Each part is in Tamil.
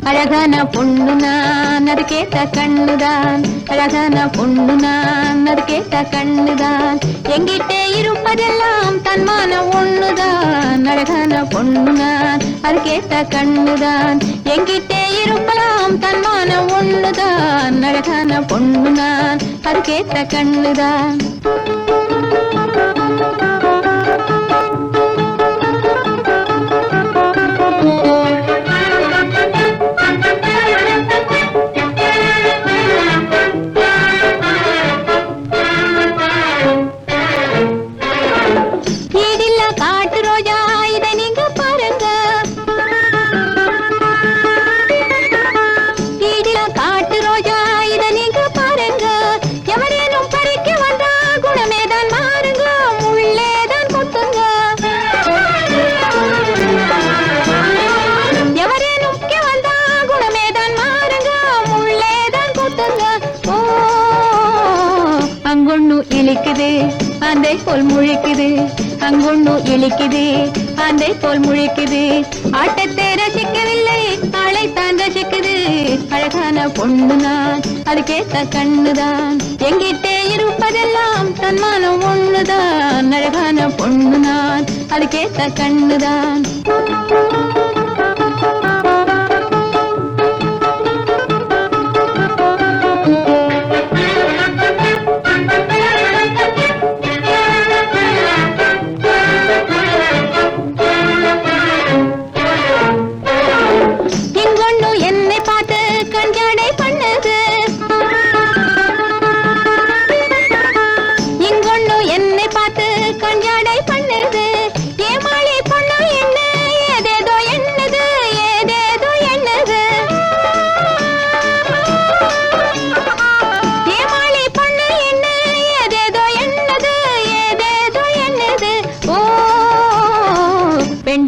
அழகான பொண்ணு நான் அது கேட்ட கண்ணுதான். அழகான பொண்ணு நான் அது கேட்ட கண்ணுதான். எங்கிட்டே இருப்பதெல்லாம் தன்மான ஒண்ணுதான். அழகான பொண்ணு நான் அது கேட்ட கண்ணுதான். எங்கிட்டே இருப்பலாம் தன்மான ஒண்ணுதான். அழகான பொண்ணு நான் அது கேட்ட கண்ணுதான். அங்கொண்ணு இழிக்குது ஆந்தை போல் முழிக்குது. அங்கொண்ணு இழிக்குது ஆந்தை போல் முழிக்குது. ஆட்டத்தை ரசிக்கவில்லை ஆளைத்தான் ரசிக்குது. அழகான பொண்ணு நான் அது கேட்ட கண்ணுதான். எங்கிட்டே இருப்பதெல்லாம் தன்மானம் ஒண்ணுதான். அழகான பொண்ணு நான் அது கேட்ட கண்ணுதான்.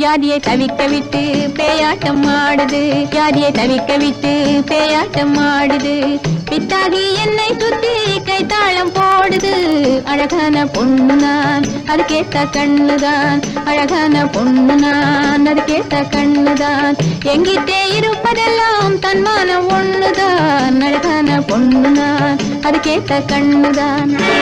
ஜாதியை தவிக்க விட்டு பேயாட்டம் ஆடுது. ஜாதியை தவிக்க விட்டு பேயாட்டம் ஆடுது. பித்தாகி என்னை சுத்தி கைத்தாளம் போடுது. அழகான பொண்ணு நான் அது கேட்ட கண்ணுதான். அழகான பொண்ணு நான் அது கேட்ட கண்ணுதான். எங்கிட்டே இருப்பதெல்லாம் தன்மானம் ஒண்ணுதான். அழகான பொண்ணு நான் அது கேட்ட கண்ணுதான்.